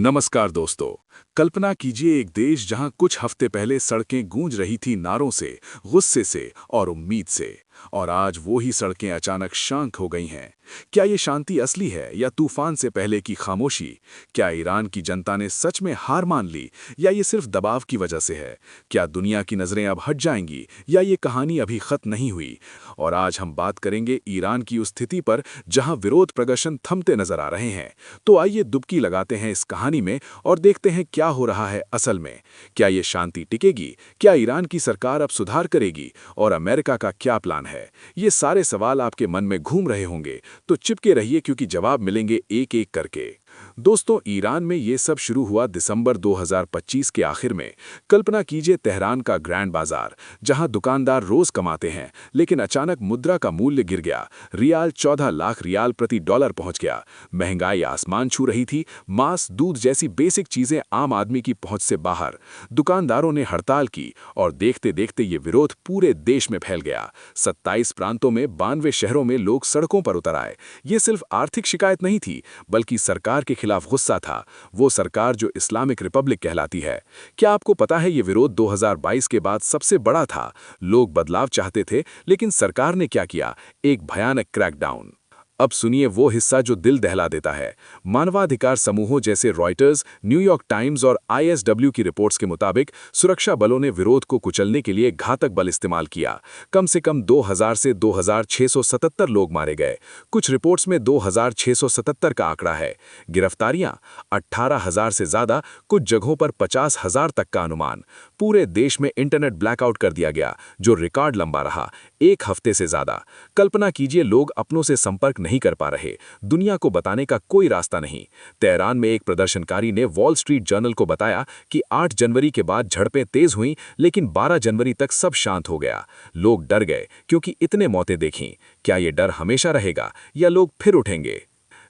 नमस्कार दोस्तों। कल्पना कीजिए एक देश जहां कुछ हफ्ते पहले सड़कें गूंज रही थी नारों से, गुस्से से और उम्मीद से, और आज वो ही सड़कें अचानक शांत हो गई हैं। क्या ये शांति असली है या तूफान से पहले की खामोशी? क्या ईरान की जनता ने सच में हार मान ली या ये सिर्फ दबाव की वजह से है? क्या दुनिया की नज़रें अब हट जाएंगी या ये कहानी अभी खत्म नहीं हुई? और आज हम बात करेंगे ईरान की उस स्थिति पर जहां विरोध प्रदर्शन थमते नजर आ रहे हैं। तो आइए डुबकी लगाते हैं इस कहानी में और देखते हैं क्या हो रहा है असल में। क्या ये शांति टिकेगी? क्या ईरान की सरकार अब सुधार करेगी? और अमेरिका का क्या प्लान है? ये सारे सवाल आपके मन में घूम रहे होंगे, तो चिपके रहिए क्योंकि जवाब मिलेंगे एक एक करके। दोस्तों, ईरान में ये सब शुरू हुआ दिसंबर 2025 के आखिर में। कल्पना कीजिए तेहरान का ग्रैंड बाजार, जहां दुकानदार रोज कमाते हैं, लेकिन अचानक मुद्रा का मूल्य गिर गया। रियाल 14 लाख रियाल प्रति डॉलर पहुंच गया। महंगाई आसमान छू रही थी। मांस, दूध जैसी बेसिक चीजें आम आदमी की पहुंच से बाहर। दुकानदारों ने हड़ताल की और देखते देखते ये विरोध पूरे देश में फैल गया। 27 प्रांतों में 92 शहरों में लोग सड़कों पर उतर आए। ये सिर्फ आर्थिक शिकायत नहीं थी, बल्कि सरकार के खिलाफ गुस्सा था। वो सरकार जो इस्लामिक रिपब्लिक कहलाती है। क्या आपको पता है ये विरोध 2022 के बाद सबसे बड़ा था? लोग बदलाव चाहते थे, लेकिन सरकार ने क्या किया? एक भयानक क्रैकडाउन। अब सुनिए वो हिस्सा जो दिल दहला देता है। मानवाधिकार समूहों जैसे रॉयटर्स, न्यूयॉर्क टाइम्स और आईएसडब्ल्यू की रिपोर्ट्स के मुताबिक सुरक्षा बलों ने विरोध को कुचलने के लिए घातक बल इस्तेमाल किया। कम से कम 2000 से 2677 लोग मारे गए। कुछ रिपोर्ट्स में 2677 का आंकड़ा है। गिरफ्तारियां 18,000 से ज्यादा, कुछ जगहों पर 50,000 तक का अनुमान। पूरे देश में इंटरनेट ब्लैकआउट कर दिया गया, जो रिकॉर्ड लंबा रहा, 1 हफ्ते से ज्यादा। कल्पना कीजिए लोग अपनों से संपर्क नहीं कर पा रहे, दुनिया को बताने का कोई रास्ता नहीं। तेहरान में एक प्रदर्शनकारी ने वॉल स्ट्रीट जर्नल को बताया कि 8 जनवरी के बाद झड़पें तेज हुईं, लेकिन 12 जनवरी तक सब शांत हो गया। लोग डर गए क्योंकि इतने मौतें देखीं। क्या ये डर हमेशा रहेगा या लोग फिर उठेंगे?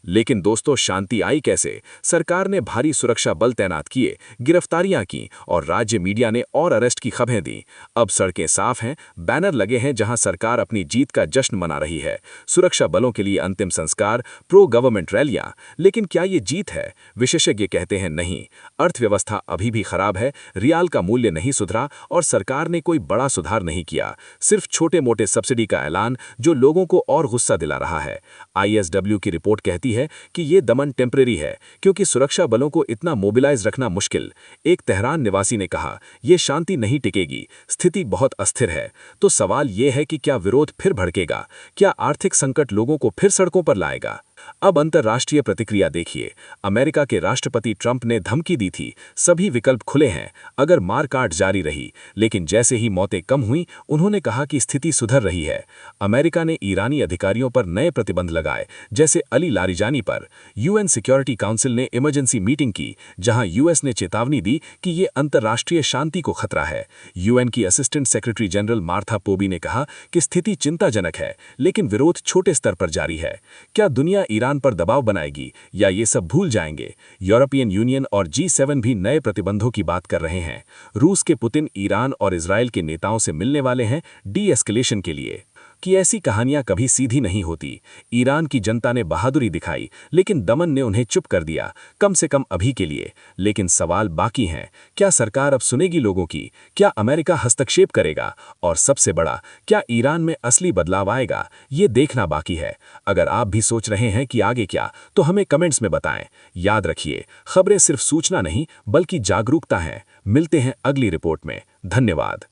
लेकिन दोस्तों, शांति आई कैसे? सरकार ने भारी सुरक्षा बल तैनात किए, गिरफ्तारियां की और राज्य मीडिया ने और अरेस्ट की खबरें दी। अब सड़कें साफ हैं, बैनर लगे हैं जहां सरकार अपनी जीत का जश्न मना रही है। सुरक्षा बलों के लिए अंतिम संस्कार, प्रो गवर्नमेंट रैलियां। लेकिन क्या ये जीत है? विशेषज्ञ कहते हैं नहीं। अर्थव्यवस्था अभी भी खराब है, रियाल का मूल्य नहीं सुधरा और सरकार ने कोई बड़ा सुधार नहीं किया। सिर्फ छोटे मोटे सब्सिडी का ऐलान, जो लोगों को और गुस्सा दिला रहा है। आईएसडब्ल्यू की रिपोर्ट कहती है कि ये दमन टेम्परेरी है, क्योंकि सुरक्षा बलों को इतना मोबिलाइज रखना मुश्किल। एक तेहरान निवासी ने कहा, ये शांति नहीं टिकेगी, स्थिति बहुत अस्थिर है। तो सवाल ये है कि क्या विरोध फिर भड़केगा? क्या आर्थिक संकट लोगों को फिर सड़कों पर लाएगा? अब अंतर्राष्ट्रीय प्रतिक्रिया देखिए। अमेरिका के राष्ट्रपति ट्रंप ने धमकी दी थी, सभी विकल्प खुले हैं अगर मारकाट जारी रही। लेकिन जैसे ही मौतें कम हुई, उन्होंने कहा कि स्थिति सुधर रही है। अमेरिका ने ईरानी अधिकारियों पर नए प्रतिबंध लगाए, जैसे अली लारिजानी पर। यूएन सिक्योरिटी काउंसिल ने इमरजेंसी मीटिंग की, जहां यूएस ने चेतावनी दी कि ये अंतर्राष्ट्रीय शांति को खतरा है। यूएन की assistant secretary general Martha Pobi ने कहा कि स्थिति चिंताजनक है, लेकिन विरोध छोटे स्तर पर जारी है। क्या दुनिया ईरान पर दबाव बनाएगी या ये सब भूल जाएंगे? यूरोपियन यूनियन और G7 भी नए प्रतिबंधों की बात कर रहे हैं। रूस के पुतिन ईरान और इजराइल के नेताओं से मिलने वाले हैं डी एस्केलेशन के लिए। कि ऐसी कहानियां कभी सीधी नहीं होती। ईरान की जनता ने बहादुरी दिखाई, लेकिन दमन ने उन्हें चुप कर दिया, कम से कम अभी के लिए। लेकिन सवाल बाकी हैं। क्या सरकार अब सुनेगी लोगों की? क्या अमेरिका हस्तक्षेप करेगा? और सबसे बड़ा, क्या ईरान में असली बदलाव आएगा? ये देखना बाकी है। अगर आप भी सोच रहे हैं कि आगे क्या, तो हमें कमेंट्स में बताएं। याद रखिए, खबरें सिर्फ सूचना नहीं, बल्कि जागरूकता हैं। मिलते हैं अगली रिपोर्ट में। धन्यवाद।